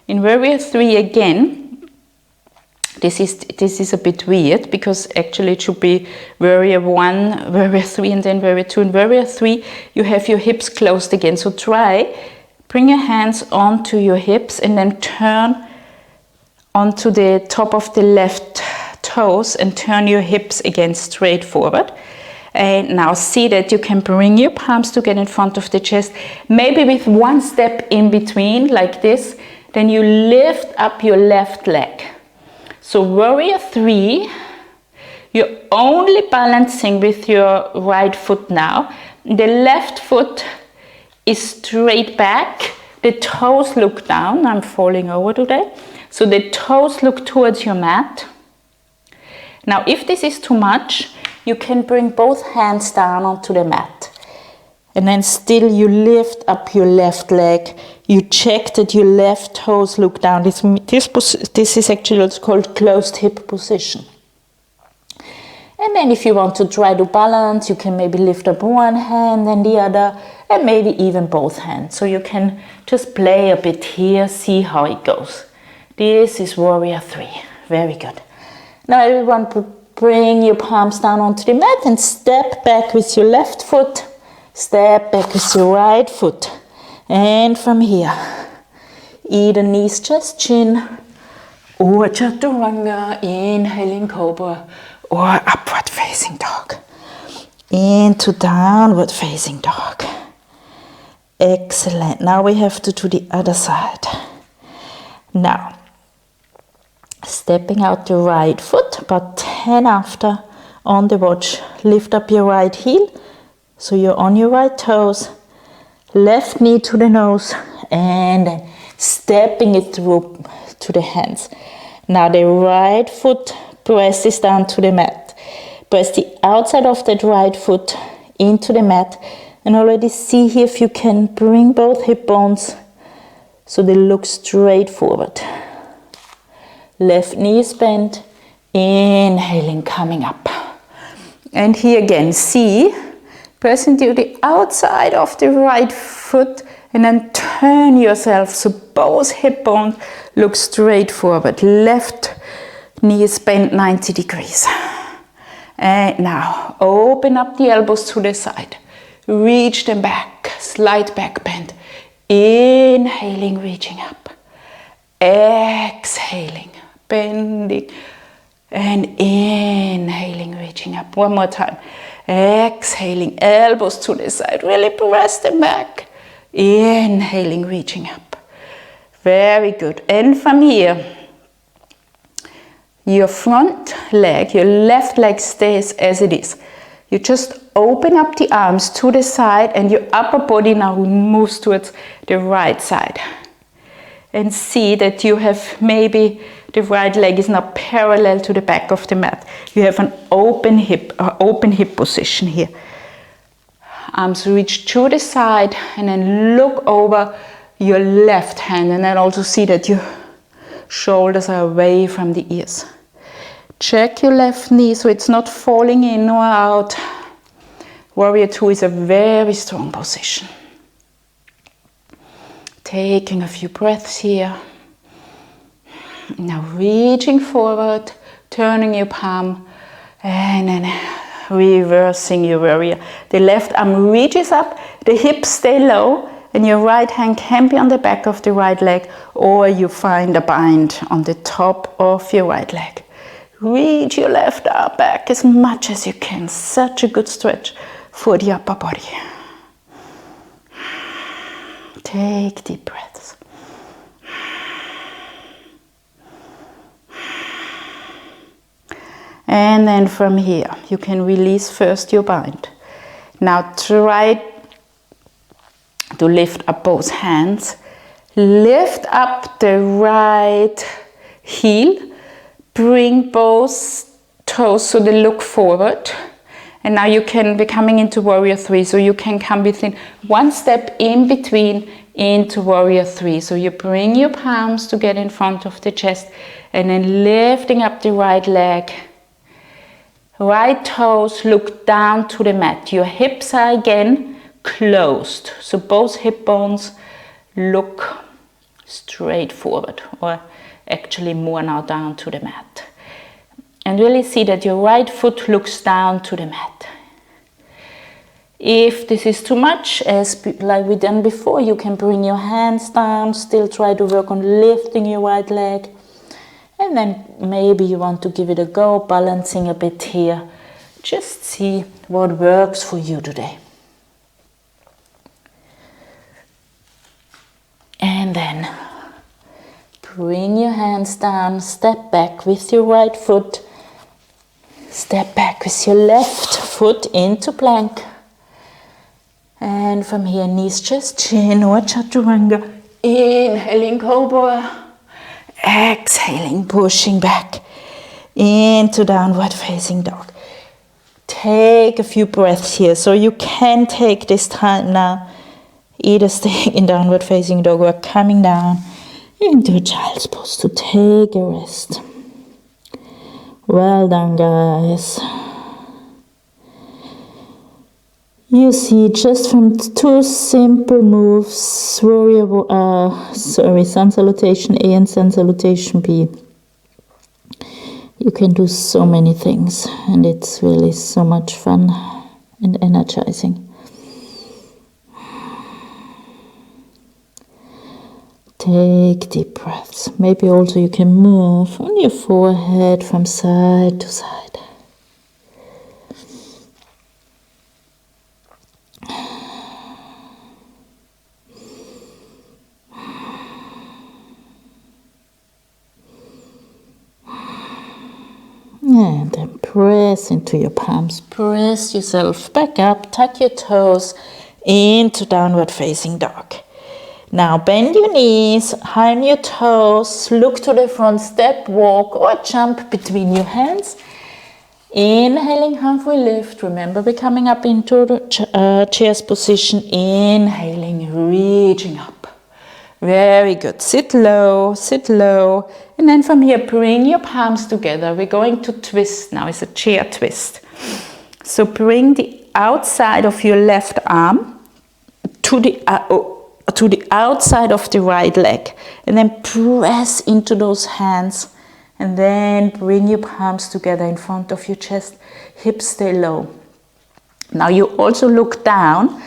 in Warrior 3 again, this is a bit weird because actually it should be Warrior 1, Warrior 3 and then Warrior 2. In Warrior 3 you have your hips closed again. So bring your hands onto your hips and then turn onto the top of the left toes and turn your hips again straight forward. And now see that you can bring your palms together in front of the chest, maybe with one step in between like this. Then you lift up your left leg. So Warrior 3, you're only balancing with your right foot now. The left foot is straight back. The toes look down. I'm falling over today. So the toes look towards your mat. Now if this is too much, you can bring both hands down onto the mat. And then still you lift up your left leg. You check that your left toes look down. This is actually what's called closed hip position. And then if you want to try to balance, you can maybe lift up one hand and the other, and maybe even both hands. So you can just play a bit here, see how it goes. This is Warrior 3. Very good. Now everyone bring your palms down onto the mat and step back with your left foot. Step back with your right foot. And from here, either knees, chest, chin, or chaturanga, inhaling cobra, or upward facing dog. Into downward facing dog. Excellent. Now we have to do the other side. Now, stepping out the right foot, about 10 after, on the watch. Lift up your right heel, so you're on your right toes. Left knee to the nose, and then stepping it through to the hands. Now the right foot presses down to the mat. Press the outside of that right foot into the mat, and already see here if you can bring both hip bones so they look straight forward. Left knee is bent, inhaling, coming up. And here again, see, pressing to the outside of the right foot and then turn yourself so both hip bones look straight forward. Left knee is bent 90 degrees. And now open up the elbows to the side. Reach them back, slight back bend. Inhaling, reaching up. Exhaling, bending. And inhaling, reaching up. One more time. Exhaling, elbows to the side. Really press them back. Inhaling, reaching up. Very good. And from here, your front leg, your left leg stays as it is. You just open up the arms to the side and your upper body now moves towards the right side. And see that you have maybe the right leg is now parallel to the back of the mat. You have an open hip position here. Arms reach to the side and then look over your left hand, and then also see that your shoulders are away from the ears. Check your left knee so it's not falling in or out. Warrior 2 is a very strong position. Taking a few breaths here. Now reaching forward, turning your palm, and then reversing your warrior. The left arm reaches up, the hips stay low, and your right hand can be on the back of the right leg, or you find a bind on the top of your right leg. Reach your left arm back as much as you can. Such a good stretch for the upper body. Take deep breaths. And then from here, you can release first your bind. Now try to lift up both hands. Lift up the right heel. Bring both toes so they look forward. And now you can be coming into Warrior 3. So you can come within one step in between into Warrior 3. So you bring your palms to get in front of the chest. And then lifting up the right leg. Right toes look down to the mat. Your hips are again closed. So both hip bones look straight forward, or actually more now down to the mat. And really see that your right foot looks down to the mat. If this is too much, as like we done before, you can bring your hands down, still try to work on lifting your right leg. And then maybe you want to give it a go, balancing a bit here. Just see what works for you today. And then bring your hands down, step back with your right foot. Step back with your left foot into plank. And from here, knees, chest, chin, or chaturanga. Inhaling cobra. Exhaling, pushing back into downward facing dog. Take a few breaths here. So you can take this time now, either staying in downward facing dog or coming down into a child's pose to take a rest. Well done, guys. You see, just from two simple moves, Sun Salutation A and Sun Salutation B, you can do so many things, and it's really so much fun and energizing. Take deep breaths. Maybe also you can move on your forehead from side to side. And then press into your palms. Press yourself back up. Tuck your toes into downward facing dog. Now bend your knees, high your toes, look to the front, step, walk or jump between your hands. Inhaling, halfway lift. Remember, we're coming up into the chair's position. Inhaling, reaching up. Very good. Sit low, and then from here, bring your palms together. We're going to twist now. It's a chair twist. So bring the outside of your left arm to the outside of the right leg, and then press into those hands, and then bring your palms together in front of your chest. Hips stay low. Now you also look down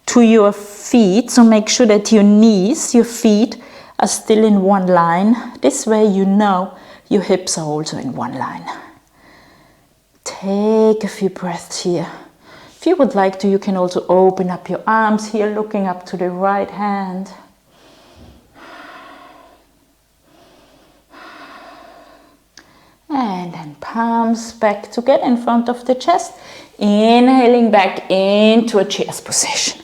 to your feet, so make sure that your knees, your feet are still in one line. This way you know your hips are also in one line. Take a few breaths here. If you would like to, you can also open up your arms here, looking up to the right hand. And then palms back together in front of the chest. Inhaling back into a chair's position.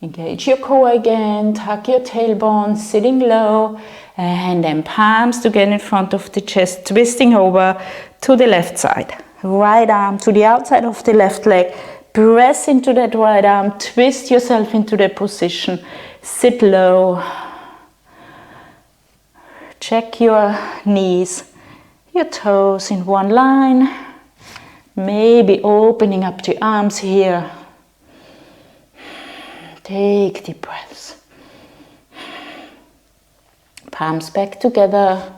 Engage your core again, tuck your tailbone, sitting low, and then palms together in front of the chest, twisting over to the left side. Right arm to the outside of the left leg, press into that right arm, twist yourself into that position, sit low. Check your knees, your toes in one line, maybe opening up the arms here. Take deep breaths. Palms back together.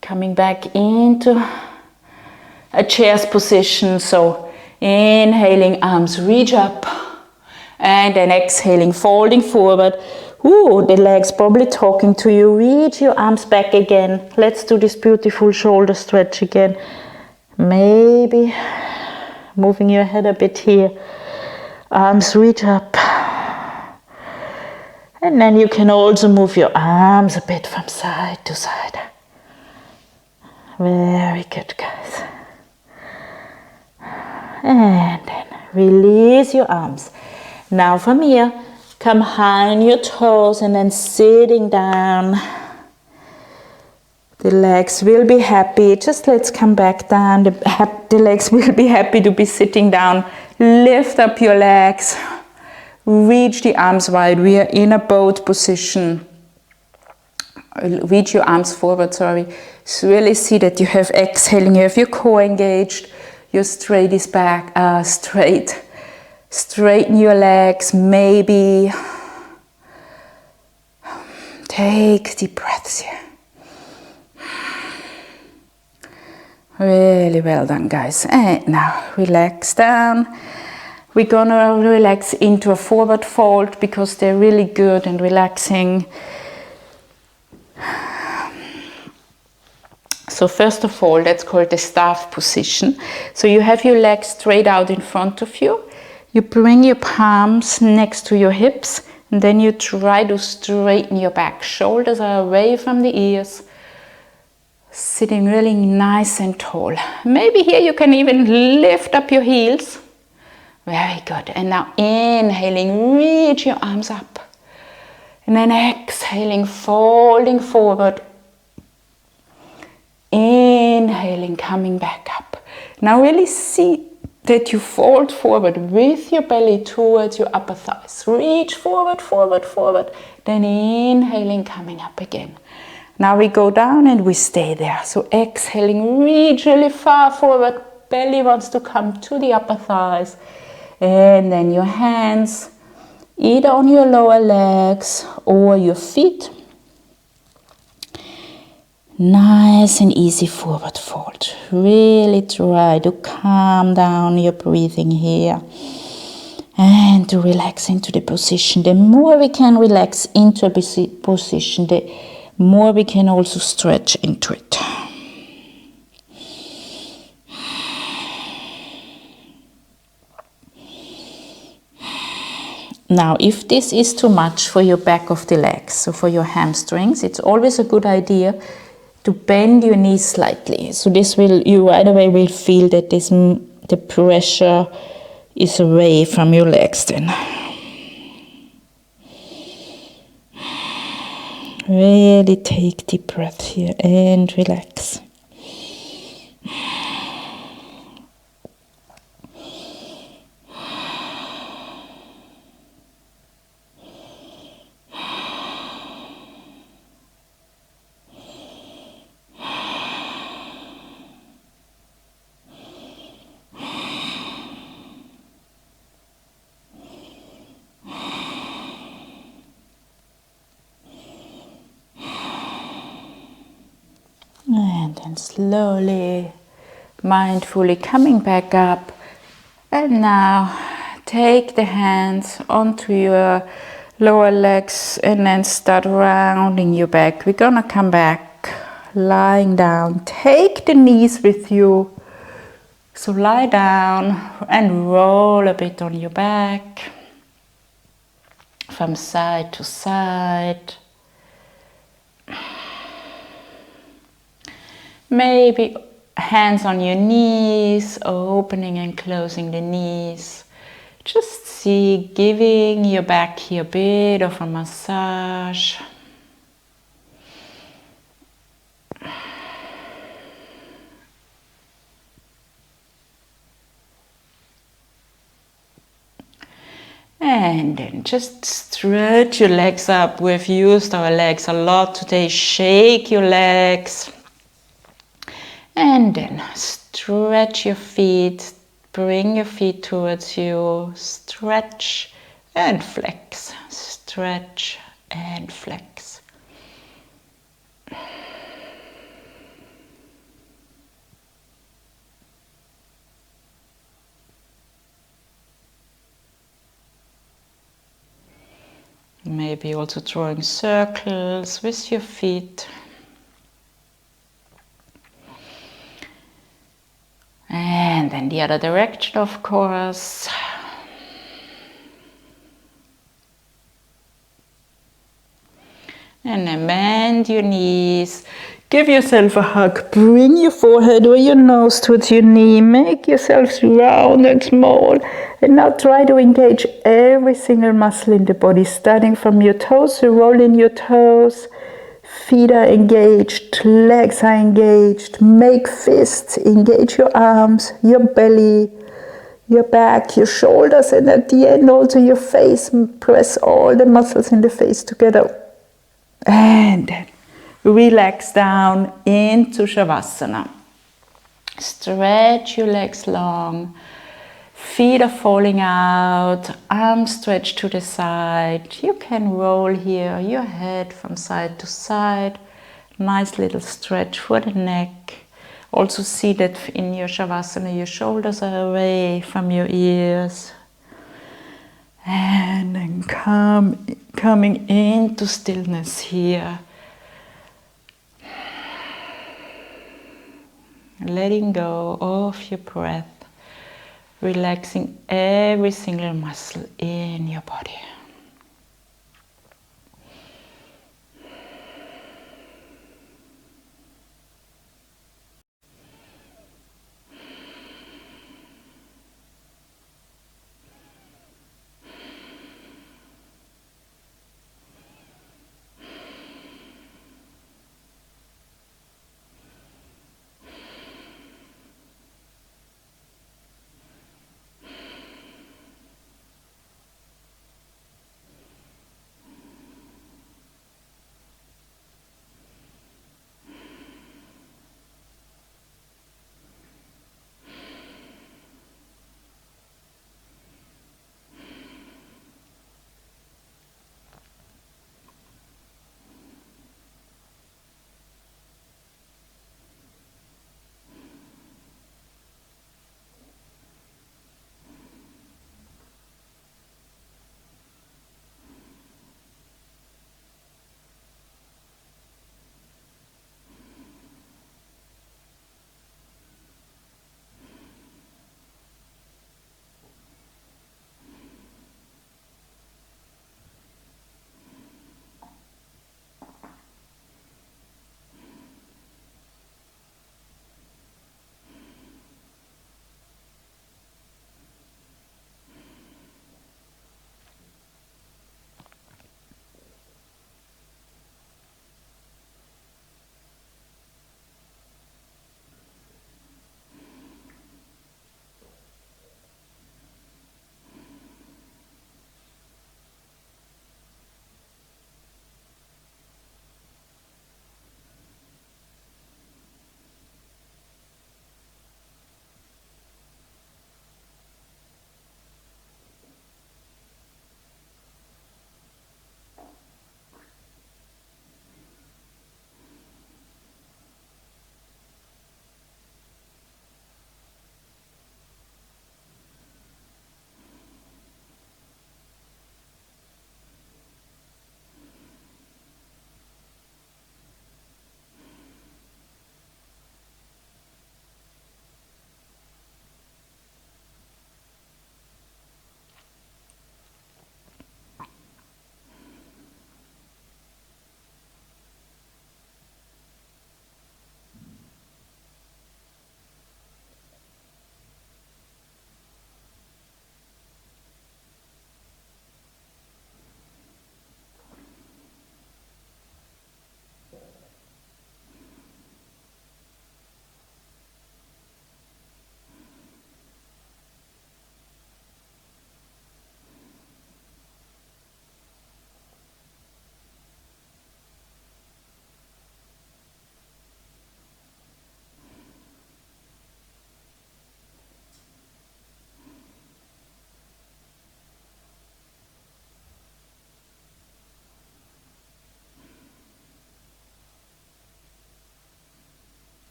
Coming back into a chair's position. So inhaling, arms reach up. And then exhaling, folding forward. Ooh, the legs probably talking to you. Reach your arms back again. Let's do this beautiful shoulder stretch again. Maybe moving your head a bit here. Arms reach up. And then you can also move your arms a bit from side to side. Very good, guys. And then release your arms. Now from here, Come high on your toes and then sitting down. The legs will be happy. Just let's come back down. The legs will be happy to be sitting down. Lift up your legs. Reach the arms wide. We are in a boat position. Reach your arms forward, sorry. So really see that you have exhaling. You have your core engaged. Your straight is back. Straight. Straighten your legs. Maybe take deep breaths here. Really well done, guys. And now relax down. We're gonna relax into a forward fold because they're really good and relaxing. So first of all, that's called the staff position. So you have your legs straight out in front of you. You bring your palms next to your hips, and then you try to straighten your back. Shoulders are away from the ears. Sitting really nice and tall. Maybe here you can even lift up your heels. Very good. And now inhaling, reach your arms up. And then exhaling, folding forward. Inhaling, coming back up. Now really see that you fold forward with your belly towards your upper thighs. Reach forward, forward, forward. Then inhaling, coming up again. Now we go down and we stay there. So exhaling, reach really far forward. Belly wants to come to the upper thighs. And then your hands either on your lower legs or your feet. Nice and easy forward fold. Really try to calm down your breathing here. And to relax into the position. The more we can relax into a position, the more we can also stretch into it. Now, if this is too much for your back of the legs, so for your hamstrings, it's always a good idea to bend your knees slightly. So this will, you right away will feel that the pressure is away from your legs then. Really take deep breath here and relax. And then slowly, mindfully coming back up. And now take the hands onto your lower legs and then start rounding your back. We're gonna come back, lying down. Take the knees with you. So lie down and roll a bit on your back. From side to side. Maybe hands on your knees, opening and closing the knees. Just see, giving your back here a bit of a massage. And then just stretch your legs up. We've used our legs a lot today. Shake your legs. And then stretch your feet, bring your feet towards you, stretch and flex, stretch and flex. Maybe also drawing circles with your feet. And then the other direction, of course. And then bend your knees. Give yourself a hug. Bring your forehead or your nose towards your knee. Make yourselves round and small. And now try to engage every single muscle in the body, starting from your toes. So roll in your toes. Feet are engaged. Legs are engaged. Make fists. Engage your arms, your belly, your back, your shoulders, and at the end also your face. Press all the muscles in the face together. And then relax down into Shavasana. Stretch your legs long. Feet are falling out. Arms stretched to the side. You can roll here your head from side to side. Nice little stretch for the neck. Also see that in your Shavasana your shoulders are away from your ears. And then coming into stillness here. Letting go of your breath. Relaxing every single muscle in your body.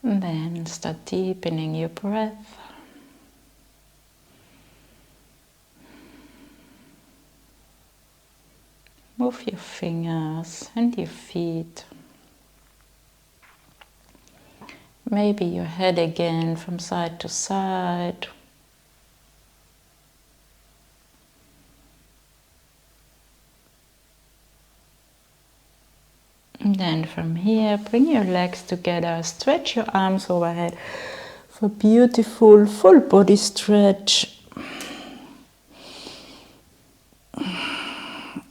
And then start deepening your breath. Move your fingers and your feet. Maybe your head again from side to side. And then from here, bring your legs together, stretch your arms overhead for beautiful full body stretch.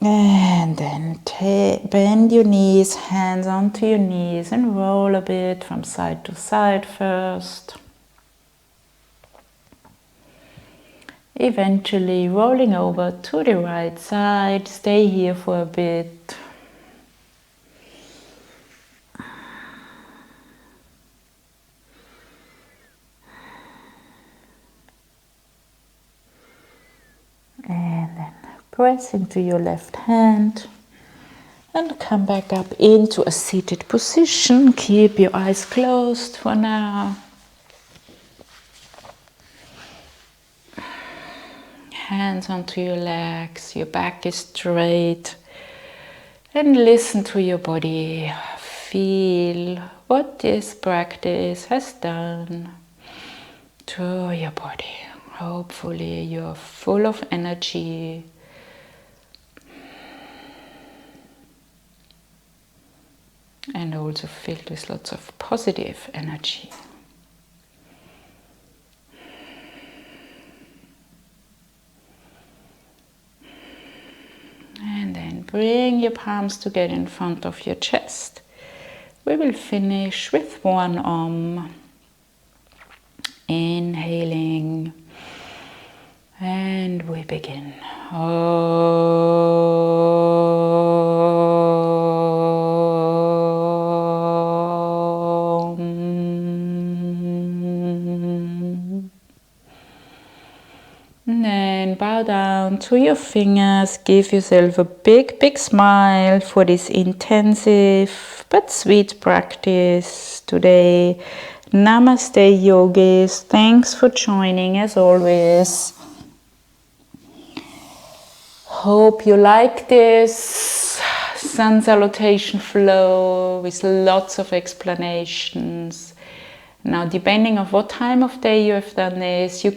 And then bend your knees, hands onto your knees, and roll a bit from side to side first. Eventually rolling over to the right side. Stay here for a bit. And then press into your left hand and come back up into a seated position. Keep your eyes closed for now. Hands onto your legs, your back is straight. And listen to your body. Feel what this practice has done to your body. Hopefully you're full of energy. And also filled with lots of positive energy. And then bring your palms together in front of your chest. We will finish with one arm. Inhaling. And we begin. And then bow down to your fingers. Give yourself a big, big smile for this intensive but sweet practice today. Namaste, yogis. Thanks for joining as always. Hope you like this sun salutation flow with lots of explanations. Now, depending on what time of day you have done this, you're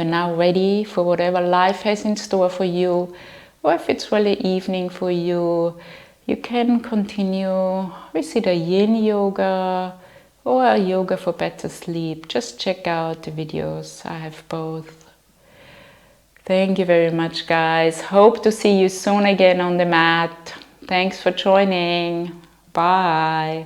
now ready for whatever life has in store for you, or if it's really evening for you, you can continue with either yin yoga or a yoga for better sleep. Just check out the videos, I have both. Thank you very much, guys. Hope to see you soon again on the mat. Thanks for joining. Bye.